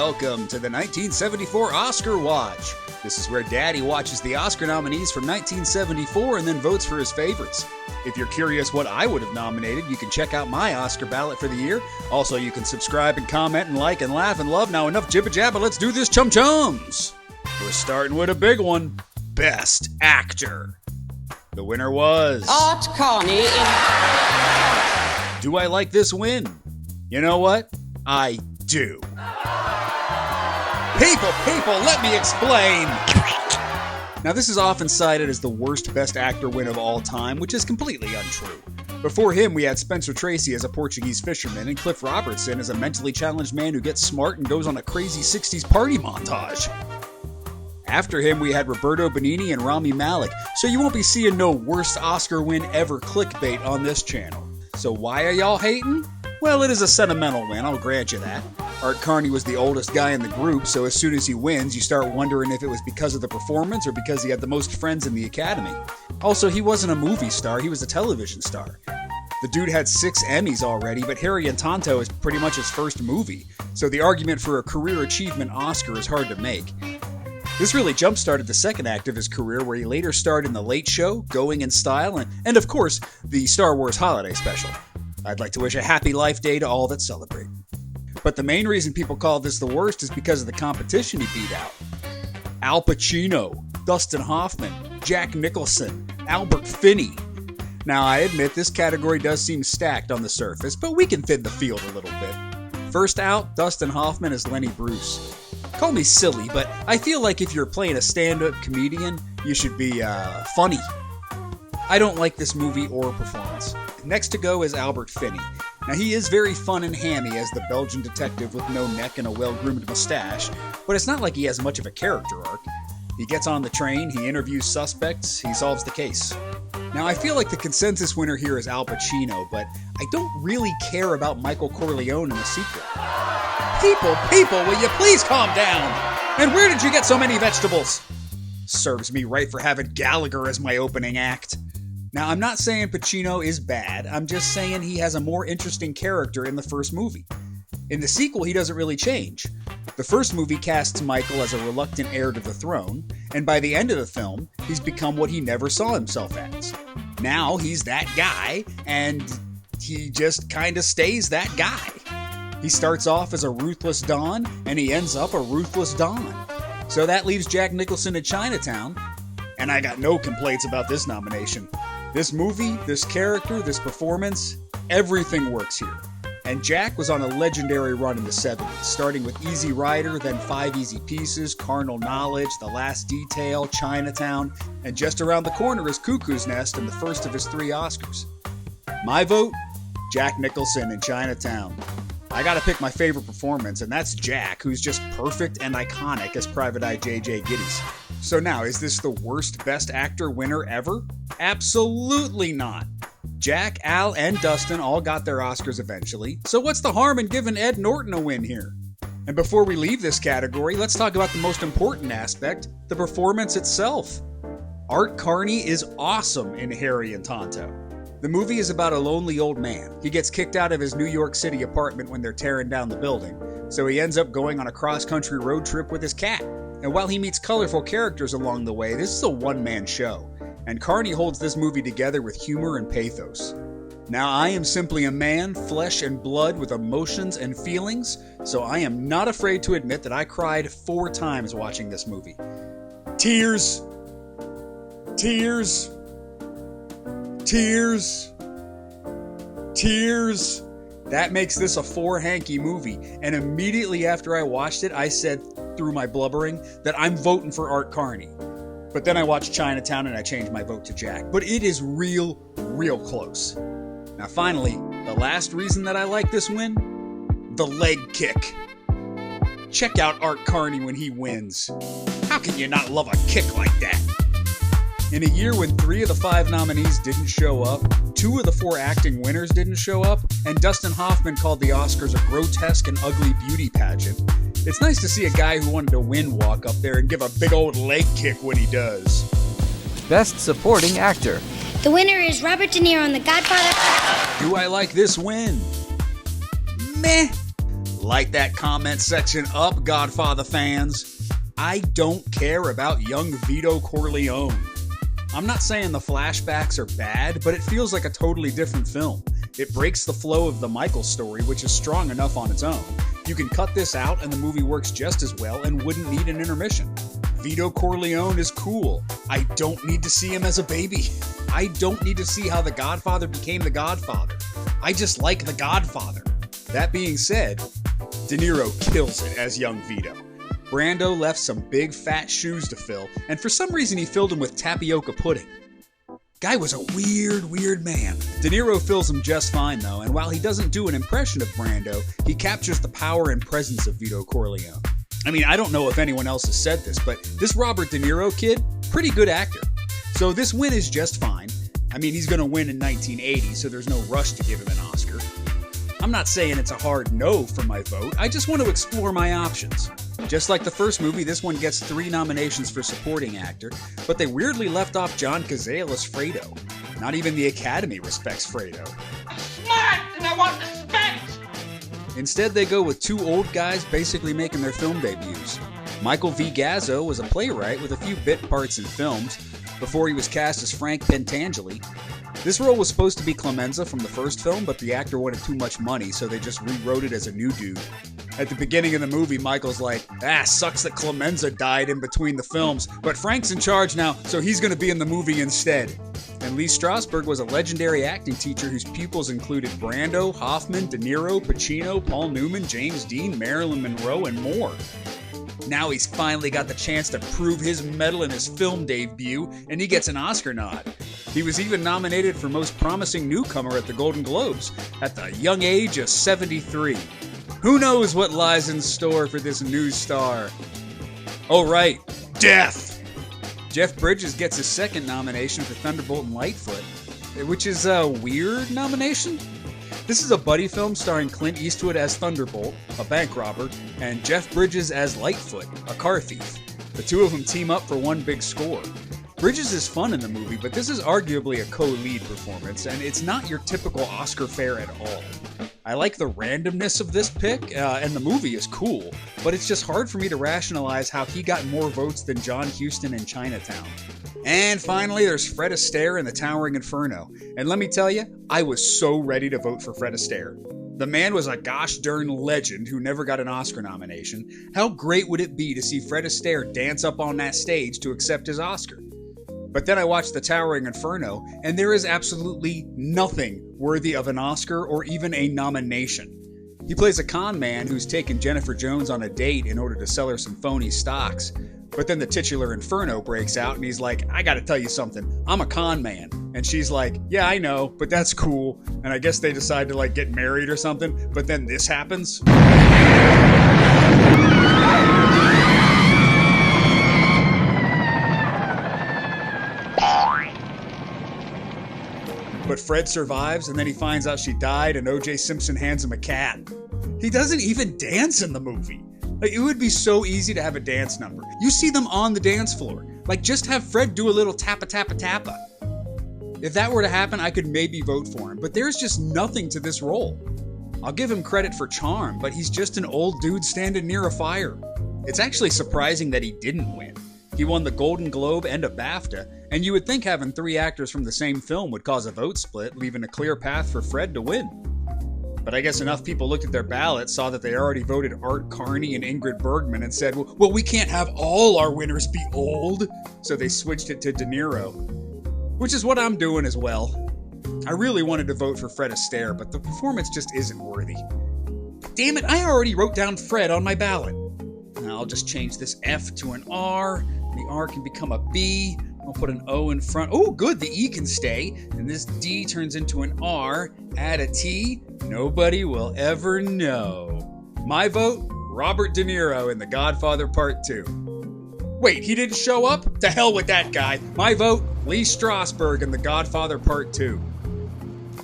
welcome to the 1974 Oscar Watch. This is where Daddy watches the Oscar nominees from 1974 and then votes for his favorites. If you're curious what I would have nominated, you can check out my Oscar ballot for the year. Also, you can subscribe and comment and like and laugh and love. Now enough jibba jabba, let's do this chum-chums! We're starting with a big one. Best Actor. The winner was... Carney in... Do I like this win? You know what? I do. People, let me explain! Now, this is often cited as the worst Best Actor win of all time, which is completely untrue. Before him, we had Spencer Tracy as a Portuguese fisherman and Cliff Robertson as a mentally challenged man who gets smart and goes on a crazy 60s party montage. After him, we had Roberto Benigni and Rami Malek, so you won't be seeing no worst Oscar win ever clickbait on this channel. So why are y'all hating? Well, it is a sentimental win, I'll grant you that. Art Carney was the oldest guy in the group, so as soon as he wins, you start wondering if it was because of the performance or because he had the most friends in the Academy. Also, he wasn't a movie star, he was a television star. The dude had 6 Emmys already, but Harry and Tonto is pretty much his first movie, so the argument for a career achievement Oscar is hard to make. This really jump-started the second act of his career, where he later starred in The Late Show, Going in Style, and of course, the Star Wars Holiday Special. I'd like to wish a happy life day to all that celebrate. But the main reason people call this the worst is because of the competition he beat out. Al Pacino, Dustin Hoffman, Jack Nicholson, Albert Finney. Now, I admit this category does seem stacked on the surface, but we can thin the field a little bit. First out, Dustin Hoffman as Lenny Bruce. Call me silly, but I feel like if you're playing a stand-up comedian, you should be, funny. I don't like this movie or performance. Next to go is Albert Finney. Now, he is very fun and hammy as the Belgian detective with no neck and a well-groomed mustache, but it's not like he has much of a character arc. He gets on the train, he interviews suspects, he solves the case. Now, I feel like the consensus winner here is Al Pacino, but I don't really care about Michael Corleone in the sequel. People, will you please calm down? And where did you get so many vegetables? Serves me right for having Gallagher as my opening act. Now, I'm not saying Pacino is bad, I'm just saying he has a more interesting character in the first movie. In the sequel, he doesn't really change. The first movie casts Michael as a reluctant heir to the throne, and by the end of the film, he's become what he never saw himself as. Now, he's that guy, and he just kinda stays that guy. He starts off as a ruthless Don, and he ends up a ruthless Don. So that leaves Jack Nicholson in Chinatown, and I got no complaints about this nomination. This movie, this character, this performance, everything works here. And Jack was on a legendary run in the 70s, starting with Easy Rider, then 5 Easy Pieces, Carnal Knowledge, The Last Detail, Chinatown, and just around the corner is Cuckoo's Nest and the first of his 3 Oscars. My vote? Jack Nicholson in Chinatown. I gotta pick my favorite performance, and that's Jack, who's just perfect and iconic as Private Eye J.J. Gittes. So now, is this the worst Best Actor winner ever? Absolutely not. Jack, Al, and Dustin all got their Oscars eventually, so what's the harm in giving Ed Norton a win here? And before we leave this category, let's talk about the most important aspect, the performance itself. Art Carney is awesome in Harry and Tonto. The movie is about a lonely old man. He gets kicked out of his New York City apartment when they're tearing down the building, so he ends up going on a cross-country road trip with his cat. And while he meets colorful characters along the way, this is a one-man show, and Carney holds this movie together with humor and pathos. Now, I am simply a man, flesh and blood, with emotions and feelings, so I am not afraid to admit that I cried 4 times watching this movie. Tears. Tears. Tears. Tears. That makes this a 4-hanky movie, and immediately after I watched it, I said through my blubbering that I'm voting for Art Carney. But then I watched Chinatown and I changed my vote to Jack. But it is real close. Now finally, the last reason that I like this win? The leg kick. Check out Art Carney when he wins. How can you not love a kick like that? In a year when 3 of the 5 nominees didn't show up, 2 of the 4 acting winners didn't show up, and Dustin Hoffman called the Oscars a grotesque and ugly beauty pageant, it's nice to see a guy who wanted to win walk up there and give a big old leg kick when he does. Best Supporting Actor. The winner is Robert De Niro in The Godfather Part II. Do I like this win? Meh. Light that comment section up, Godfather fans. I don't care about young Vito Corleone. I'm not saying the flashbacks are bad, but it feels like a totally different film. It breaks the flow of the Michael story, which is strong enough on its own. You can cut this out and the movie works just as well and wouldn't need an intermission. Vito Corleone is cool. I don't need to see him as a baby. I don't need to see how the Godfather became the Godfather. I just like the Godfather. That being said, De Niro kills it as young Vito. Brando left some big fat shoes to fill, and for some reason he filled them with tapioca pudding. Guy was a weird man. De Niro fills him just fine though, and while he doesn't do an impression of Brando, he captures the power and presence of Vito Corleone. I mean, I don't know if anyone else has said this, but this Robert De Niro kid, pretty good actor. So this win is just fine. I mean, he's gonna win in 1980, so there's no rush to give him an Oscar. I'm not saying it's a hard no for my vote, I just want to explore my options. Just like the first movie, this one gets 3 nominations for supporting actor, but they weirdly left off John Cazale as Fredo. Not even the Academy respects Fredo. I'm smart and I want respect! Instead, they go with 2 old guys basically making their film debuts. Michael V. Gazzo was a playwright with a few bit parts in films before he was cast as Frank Pentangeli. This role was supposed to be Clemenza from the first film, but the actor wanted too much money, so they just rewrote it as a new dude. At the beginning of the movie, Michael's like, sucks that Clemenza died in between the films, but Frank's in charge now, so he's gonna be in the movie instead. And Lee Strasberg was a legendary acting teacher whose pupils included Brando, Hoffman, De Niro, Pacino, Paul Newman, James Dean, Marilyn Monroe, and more. Now he's finally got the chance to prove his mettle in his film debut, and he gets an Oscar nod. He was even nominated for Most Promising Newcomer at the Golden Globes at the young age of 73. Who knows what lies in store for this new star? Oh right, death! Jeff Bridges gets his second nomination for Thunderbolt and Lightfoot, which is a weird nomination. This is a buddy film starring Clint Eastwood as Thunderbolt, a bank robber, and Jeff Bridges as Lightfoot, a car thief. The two of them team up for one big score. Bridges is fun in the movie, but this is arguably a co-lead performance, and it's not your typical Oscar fare at all. I like the randomness of this pick, and the movie is cool, but it's just hard for me to rationalize how he got more votes than John Huston in Chinatown. And finally, there's Fred Astaire in The Towering Inferno, and let me tell you, I was so ready to vote for Fred Astaire. The man was a gosh darn legend who never got an Oscar nomination. How great would it be to see Fred Astaire dance up on that stage to accept his Oscar? But then I watched The Towering Inferno, and there is absolutely nothing worthy of an Oscar or even a nomination. He plays a con man who's taken Jennifer Jones on a date in order to sell her some phony stocks. But then the titular Inferno breaks out and he's like, I gotta tell you something, I'm a con man. And she's like, yeah, I know, but that's cool. And I guess they decide to get married or something, but then this happens. But Fred survives, and then he finds out she died, and O.J. Simpson hands him a cat. He doesn't even dance in the movie. It would be so easy to have a dance number. You see them on the dance floor. Just have Fred do a little tappa-tappa-tappa. If that were to happen, I could maybe vote for him, but there's just nothing to this role. I'll give him credit for charm, but he's just an old dude standing near a fire. It's actually surprising that he didn't win. He won the Golden Globe and a BAFTA, and you would think having 3 actors from the same film would cause a vote split, leaving a clear path for Fred to win. But I guess enough people looked at their ballots, saw that they already voted Art Carney and Ingrid Bergman, and said, well, we can't have all our winners be old, so they switched it to De Niro. Which is what I'm doing as well. I really wanted to vote for Fred Astaire, but the performance just isn't worthy. Damn it, I already wrote down Fred on my ballot. Now I'll just change this F to an R. The R can become a B. I'll put an O in front. Oh, good, the E can stay. And this D turns into an R. Add a T. Nobody will ever know. My vote, Robert De Niro in The Godfather Part II. Wait, he didn't show up? To hell with that guy. My vote, Lee Strasberg in The Godfather Part II.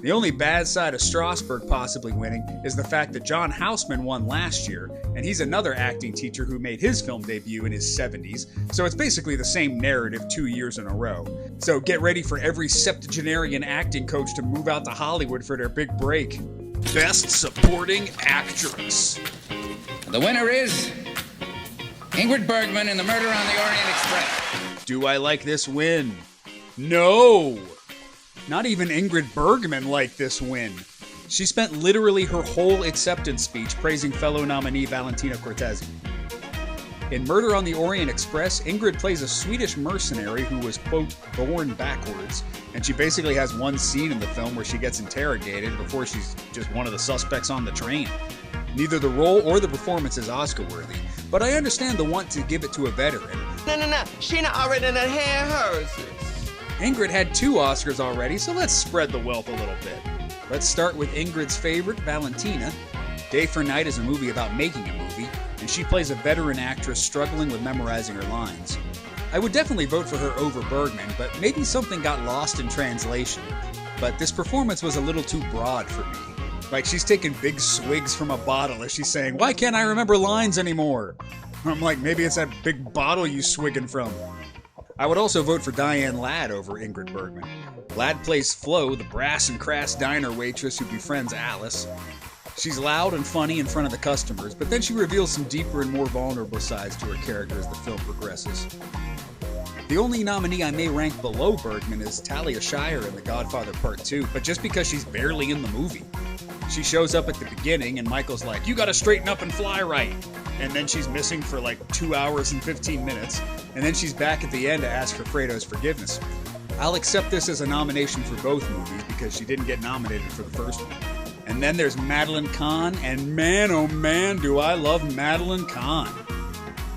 The only bad side of Strasberg possibly winning is the fact that John Houseman won last year, and he's another acting teacher who made his film debut in his 70s, so it's basically the same narrative 2 years in a row. So get ready for every septuagenarian acting coach to move out to Hollywood for their big break. Best Supporting Actress. The winner is Ingrid Bergman in The Murder on the Orient Express. Do I like this win? No! Not even Ingrid Bergman liked this win. She spent literally her whole acceptance speech praising fellow nominee Valentina Cortese. In Murder on the Orient Express, Ingrid plays a Swedish mercenary who was, quote, born backwards, and she basically has one scene in the film where she gets interrogated before she's just one of the suspects on the train. Neither the role or the performance is Oscar-worthy, but I understand the want to give it to a veteran. No. She not already done had hers. Ingrid had 2 Oscars already, so let's spread the wealth a little bit. Let's start with Ingrid's favorite, Valentina. Day for Night is a movie about making a movie, and she plays a veteran actress struggling with memorizing her lines. I would definitely vote for her over Bergman, but maybe something got lost in translation. But this performance was a little too broad for me. Like, she's taking big swigs from a bottle as she's saying, "Why can't I remember lines anymore?" I'm like, maybe it's that big bottle you swigging from. I would also vote for Diane Ladd over Ingrid Bergman. Ladd plays Flo, the brass and crass diner waitress who befriends Alice. She's loud and funny in front of the customers, but then she reveals some deeper and more vulnerable sides to her character as the film progresses. The only nominee I may rank below Bergman is Talia Shire in The Godfather Part II, but just because she's barely in the movie. She shows up at the beginning and Michael's like, "You gotta straighten up and fly right." And then she's missing for like 2 hours and 15 minutes, and then she's back at the end to ask for Fredo's forgiveness. I'll accept this as a nomination for both movies because she didn't get nominated for the first one. And then there's Madeline Kahn, and man oh man do I love Madeline Kahn.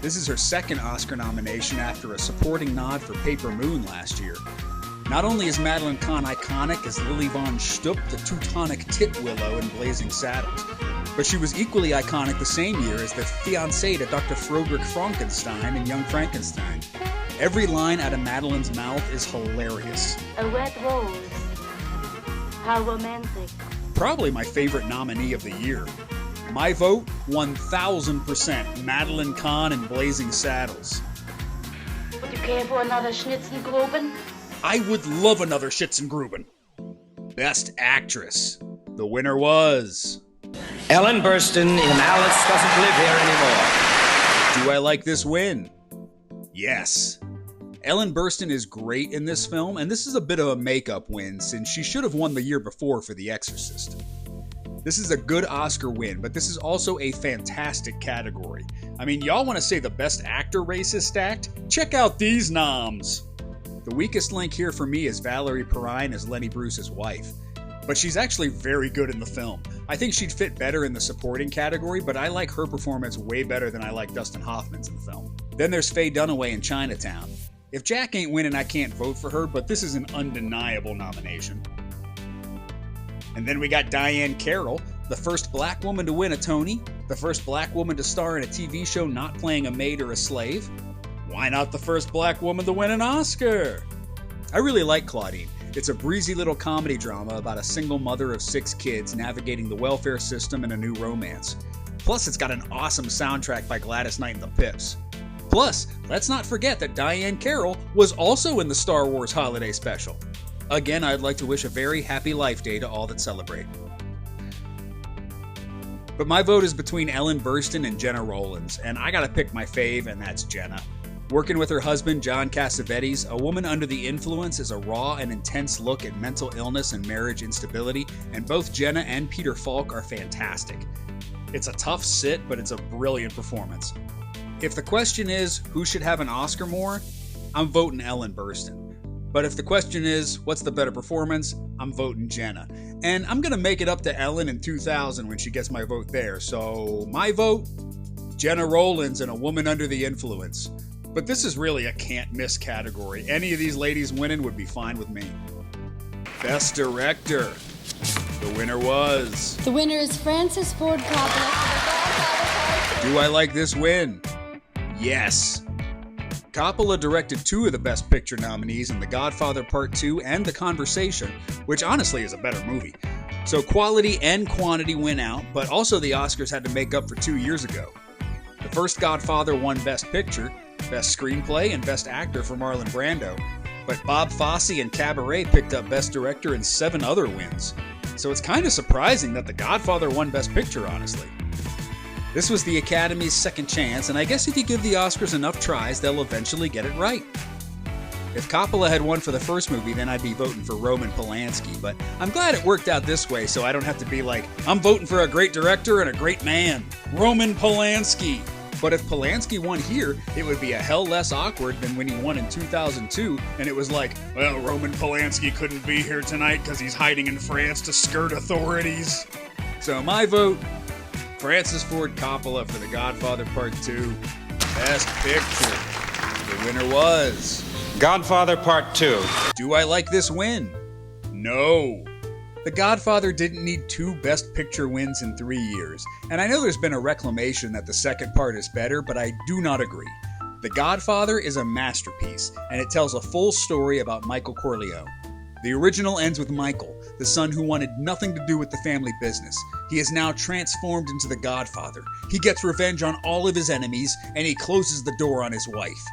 This is her second Oscar nomination after a supporting nod for Paper Moon last year. Not only is Madeline Kahn iconic as Lily Von Stupp, the Teutonic Titwillow in Blazing Saddles, but she was equally iconic the same year as the fiancée to Dr. Frederick Frankenstein in Young Frankenstein. Every line out of Madeline's mouth is hilarious. A red rose. How romantic. Probably my favorite nominee of the year. My vote, 1000% Madeline Kahn in Blazing Saddles. Would you care for another Schnitzengruben? I would love another Schitzengruben. Best Actress. The winner was... Ellen Burstyn in Alice Doesn't Live Here Anymore. Do I like this win? Yes. Ellen Burstyn is great in this film, and this is a bit of a makeup win since she should have won the year before for The Exorcist. This is a good Oscar win, but this is also a fantastic category. I mean, y'all want to say the best actor race is stacked? Check out these noms! The weakest link here for me is Valerie Perrine as Lenny Bruce's wife. But she's actually very good in the film. I think she'd fit better in the supporting category, but I like her performance way better than I like Dustin Hoffman's in the film. Then there's Faye Dunaway in Chinatown. If Jack ain't winning, I can't vote for her, but this is an undeniable nomination. And then we got Diane Carroll, the first black woman to win a Tony, the first black woman to star in a TV show not playing a maid or a slave. Why not the first black woman to win an Oscar? I really like Claudine. It's a breezy little comedy drama about a single mother of 6 kids navigating the welfare system and a new romance. Plus, it's got an awesome soundtrack by Gladys Knight and the Pips. Plus, let's not forget that Diane Carroll was also in the Star Wars Holiday Special. Again, I'd like to wish a very happy Life Day to all that celebrate. But my vote is between Ellen Burstyn and Jenna Rowlands, and I gotta pick my fave, and that's Jenna. Working with her husband, John Cassavetes, A Woman Under the Influence is a raw and intense look at mental illness and marriage instability, and both Jenna and Peter Falk are fantastic. It's a tough sit, but it's a brilliant performance. If the question is, who should have an Oscar more? I'm voting Ellen Burstyn. But if the question is, what's the better performance? I'm voting Jenna. And I'm gonna make it up to Ellen in 2000 when she gets my vote there. So my vote, Jenna Rowlands in A Woman Under the Influence. But this is really a can't-miss category. Any of these ladies winning would be fine with me. Best Director. The winner was... The winner is Francis Ford Coppola. Do I like this win? Yes. Coppola directed 2 of the Best Picture nominees in The Godfather Part II and The Conversation, which honestly is a better movie. So quality and quantity win out, but also the Oscars had to make up for 2 years ago. The first Godfather won Best Picture, Best Screenplay, and Best Actor for Marlon Brando, but Bob Fosse and Cabaret picked up Best Director and 7 other wins. So it's kind of surprising that The Godfather won Best Picture, honestly. This was the Academy's second chance, and I guess if you give the Oscars enough tries, they'll eventually get it right. If Coppola had won for the first movie, then I'd be voting for Roman Polanski, but I'm glad it worked out this way so I don't have to be like, I'm voting for a great director and a great man, Roman Polanski. But if Polanski won here, it would be a hell less awkward than when he won in 2002, and it was like, well, Roman Polanski couldn't be here tonight because he's hiding in France to skirt authorities. So my vote, Francis Ford Coppola for The Godfather Part II, Best Picture. The winner was Godfather Part II. Do I like this win? No. The Godfather didn't need 2 Best Picture wins in 3 years, and I know there's been a reclamation that the second part is better, but I do not agree. The Godfather is a masterpiece, and it tells a full story about Michael Corleone. The original ends with Michael, the son who wanted nothing to do with the family business. He is now transformed into the Godfather. He gets revenge on all of his enemies, and he closes the door on his wife.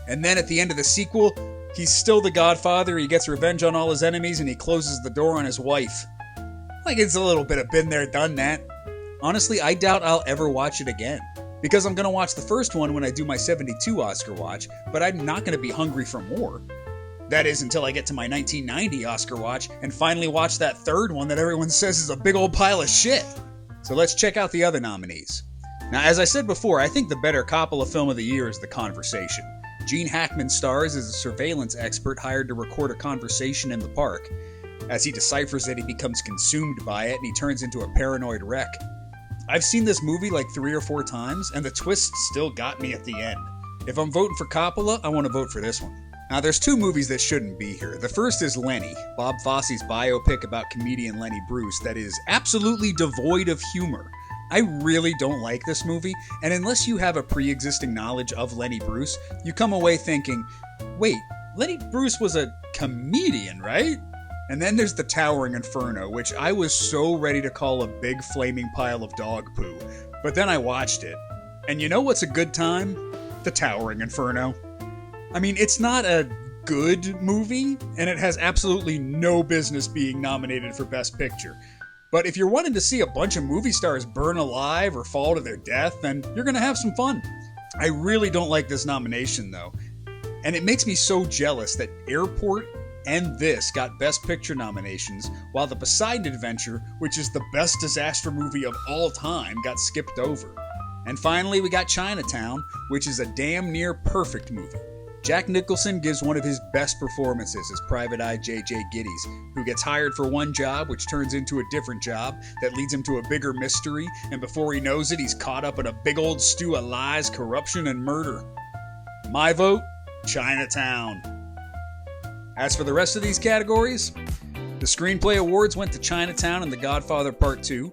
And then at the end of the sequel, he's still the Godfather, he gets revenge on all his enemies, and he closes the door on his wife. Like, it's a little bit of been there, done that. Honestly, I doubt I'll ever watch it again. Because I'm going to watch the first one when I do my 72 Oscar watch, but I'm not going to be hungry for more. That is, until I get to my 1990 Oscar watch and finally watch that third one that everyone says is a big old pile of shit. So let's check out the other nominees. Now, as I said before, I think the better Coppola film of the year is The Conversation. Gene Hackman stars as a surveillance expert hired to record a conversation in the park. As he deciphers it, he becomes consumed by it, and he turns into a paranoid wreck. I've seen this movie like 3 or 4 times, and the twist still got me at the end. If I'm voting for Coppola, I want to vote for this one. Now, there's 2 movies that shouldn't be here. The first is Lenny, Bob Fosse's biopic about comedian Lenny Bruce that is absolutely devoid of humor. I really don't like this movie, and unless you have a pre-existing knowledge of Lenny Bruce, you come away thinking, wait, Lenny Bruce was a comedian, right? And then there's The Towering Inferno, which I was so ready to call a big flaming pile of dog poo, but then I watched it. And you know what's a good time? The Towering Inferno. I mean, it's not a good movie, and it has absolutely no business being nominated for Best Picture. But if you're wanting to see a bunch of movie stars burn alive or fall to their death, then you're going to have some fun. I really don't like this nomination, though. And it makes me so jealous that Airport and this got Best Picture nominations, while The Poseidon Adventure, which is the best disaster movie of all time, got skipped over. And finally, we got Chinatown, which is a damn near perfect movie. Jack Nicholson gives one of his best performances as Private Eye J.J. Geddes, who gets hired for one job, which turns into a different job that leads him to a bigger mystery, and before he knows it, he's caught up in a big old stew of lies, corruption, and murder. My vote, Chinatown. As for the rest of these categories, the Screenplay Awards went to Chinatown and The Godfather Part II.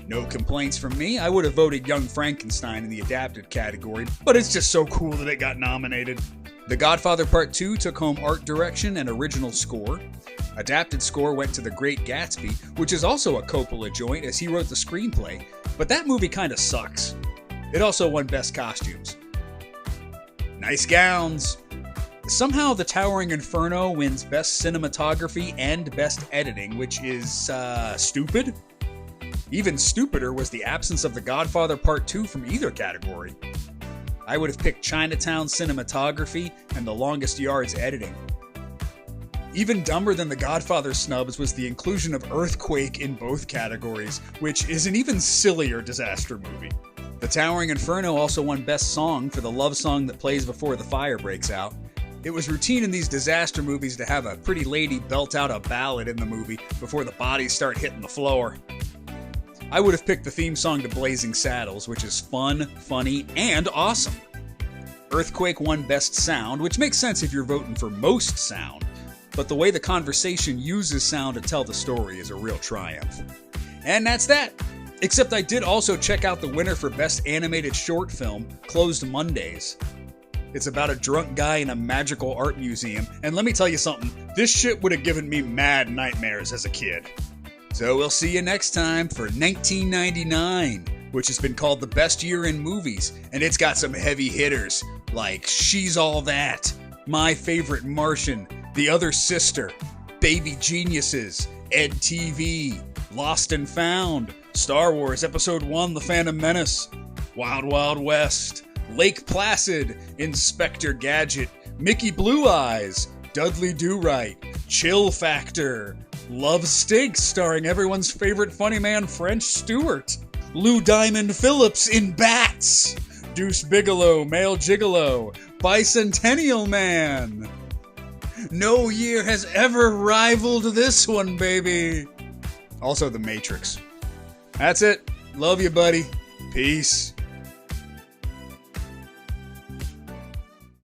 No complaints from me. I would have voted Young Frankenstein in the adapted category, but it's just so cool that it got nominated. The Godfather Part II took home art direction and original score. Adapted score went to The Great Gatsby, which is also a Coppola joint as he wrote the screenplay, but that movie kinda sucks. It also won Best Costumes. Nice gowns. Somehow The Towering Inferno wins Best Cinematography and Best Editing, which is, stupid. Even stupider was the absence of The Godfather Part II from either category. I would have picked Chinatown Cinematography and The Longest Yard's Editing. Even dumber than The Godfather snubs was the inclusion of Earthquake in both categories, which is an even sillier disaster movie. The Towering Inferno also won Best Song for the love song that plays before the fire breaks out. It was routine in these disaster movies to have a pretty lady belt out a ballad in the movie before the bodies start hitting the floor. I would have picked the theme song to Blazing Saddles, which is fun, funny, and awesome. Earthquake won Best Sound, which makes sense if you're voting for most sound, but the way the conversation uses sound to tell the story is a real triumph. And that's that! Except I did also check out the winner for Best Animated Short Film, Closed Mondays. It's about a drunk guy in a magical art museum, and let me tell you something, this shit would have given me mad nightmares as a kid. So we'll see you next time for 1999, which has been called the best year in movies, and it's got some heavy hitters, like She's All That, My Favorite Martian, The Other Sister, Baby Geniuses, Ed TV, Lost and Found, Star Wars Episode 1, The Phantom Menace, Wild Wild West, Lake Placid, Inspector Gadget, Mickey Blue Eyes, Dudley Do-Right, Chill Factor, Love Stinks starring everyone's favorite funny man French Stewart, Lou Diamond Phillips in Bats, Deuce Bigelow, Male Gigolo, Bicentennial Man. No year has ever rivaled this one, baby. Also The Matrix. That's it. Love you, buddy. Peace.